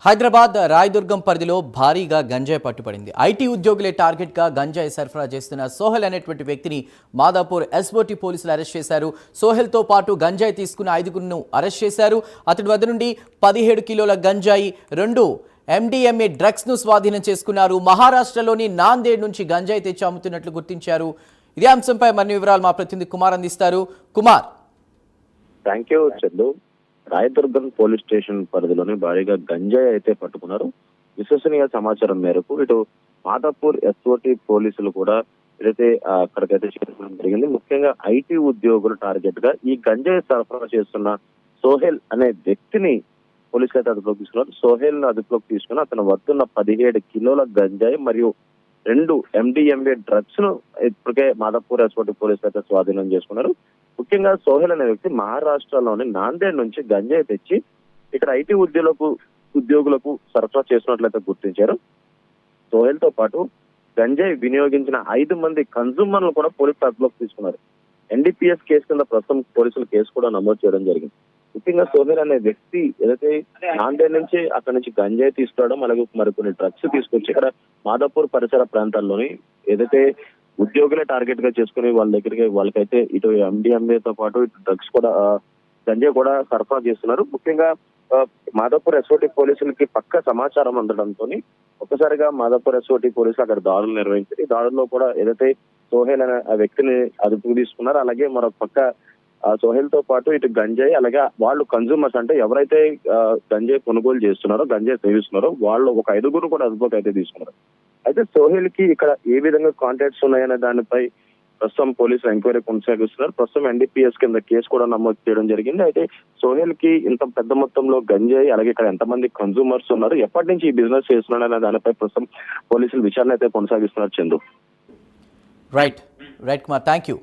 హైదరాబాద్ రాయదుర్గం పరిధిలో భారీగా గంజాయి పట్టుబడింది. ఐటీ ఉద్యోగులే టార్గెట్గా గంజాయి సరఫరా చేస్తున్న సోహెల్ అనేటువంటి వ్యక్తిని మాదాపూర్ ఎస్ఓటీ పోలీసులు అరెస్ట్ చేశారు. సోహెల్తో పాటు గంజాయి తీసుకున్న 5గురిను అరెస్ట్ చేశారు. అతడి వద్ద నుండి 17 కిలోల గంజాయి, 2 MDMA డ్రగ్స్ను స్వాధీనం చేసుకున్నారు. మహారాష్ట్రలోని నాందేడ్ నుంచి గంజాయి తెచ్చి అమ్ముతున్నట్లు గుర్తించారు. ఇదే అంశంపై మరిన్ని వివరాలు మా ప్రతినిధి కుమార్ అందిస్తారు. Kumar. Thank you Chandu. Rayadurgam police station పరిధిలోని భారీగా గంజాయి అయితే పట్టుకున్నారు. విశ్వసనీయ సమాచారం మేరకు ఇటు మాదాపూర్ ఎస్ఓటీ పోలీసులు కూడా ఏదైతే అక్కడికైతే చేరుకోవడం జరిగింది. ముఖ్యంగా ఐటీ ఉద్యోగులు టార్గెట్ గా ఈ గంజాయి సరఫరా చేస్తున్న సోహెల్ అనే వ్యక్తిని పోలీసులు అయితే అదుపులోకి తీసుకున్నారు. సోహెల్ ను అదుపులోకి తీసుకుని అతను వద్దున్న 17 కిలోల గంజాయి మరియు 2 MDMA డ్రగ్స్ ను ఇప్పటికే మాదాపూర్ ఎస్ఓటీ పోలీసులు అయితే స్వాధీనం చేసుకున్నారు. ముఖ్యంగా సోహెల్ అనే వ్యక్తి మహారాష్ట్రలోని నాందేడ్ నుంచి గంజాయి తెచ్చి ఇక్కడ ఐటీ ఉద్యోగులకు సరఫరా చేసినట్లయితే గుర్తించారు. సోహెల్ తో పాటు గంజాయి వినియోగించిన 5 మంది కన్సూమర్లు కూడా పోలీసులు అదుపులోకి తీసుకున్నారు. NDPS కేసు కింద ప్రస్తుతం పోలీసులు కేసు కూడా నమోదు చేయడం జరిగింది. ముఖ్యంగా సోహెల్ అనే వ్యక్తి ఏదైతే నాందేడ్ నుంచి అక్కడ నుంచి గంజాయి తీసుకురావడం, అలాగే మరికొన్ని డ్రగ్స్ తీసుకొచ్చి ఇక్కడ మాదాపూర్ పరిసర ప్రాంతాల్లోని ఏదైతే ఉద్యోగులే టార్గెట్ గా చేసుకుని వాళ్ళ దగ్గరికి వాళ్ళకైతే ఇటు MDMA తో పాటు ఇటు డ్రగ్స్ కూడా గంజాయి కూడా సరఫరా చేస్తున్నారు. ముఖ్యంగా మాదాపూర్ ఎస్ఓటీ పోలీసులకి పక్క సమాచారం అందడంతో ఒక్కసారిగా మాదాపూర్ ఎస్ఓటీ పోలీసులు అక్కడ దాడులు నిర్వహించారు. ఈ దాడుల్లో కూడా ఏదైతే సోహెల్ అనే ఆ వ్యక్తిని అదుపుకు తీసుకున్నారు. అలాగే మరొక పక్క సోహెల్ తో పాటు ఇటు గంజాయి, అలాగే వాళ్ళు కన్సూమర్స్ అంటే ఎవరైతే గంజాయి కొనుగోలు చేస్తున్నారో, గంజాయి సేవిస్తున్నారో వాళ్ళు ఒక 5గురు కూడా అదుపులోకి అయితే తీసుకున్నారు. అయితే సోహెల్ కి ఇక్కడ ఏ విధంగా కాంటాక్ట్స్ ఉన్నాయనే దానిపై ప్రస్తుతం పోలీసులు ఎంక్వైరీ కొనసాగిస్తున్నారు. ప్రస్తుతం NDPS కింద కేసు కూడా నమోదు చేయడం జరిగింది. అయితే సోహెల్ కి ఇంత పెద్ద మొత్తంలో గంజాయి, అలాగే ఇక్కడ ఎంతమంది కన్సూమర్స్ ఉన్నారు, ఎప్పటి నుంచి ఈ బిజినెస్ చేస్తున్నారనే దానిపై ప్రస్తుతం పోలీసులు విచారణ అయితే కొనసాగిస్తున్నారు. Chandu. Right Kumar, thank you.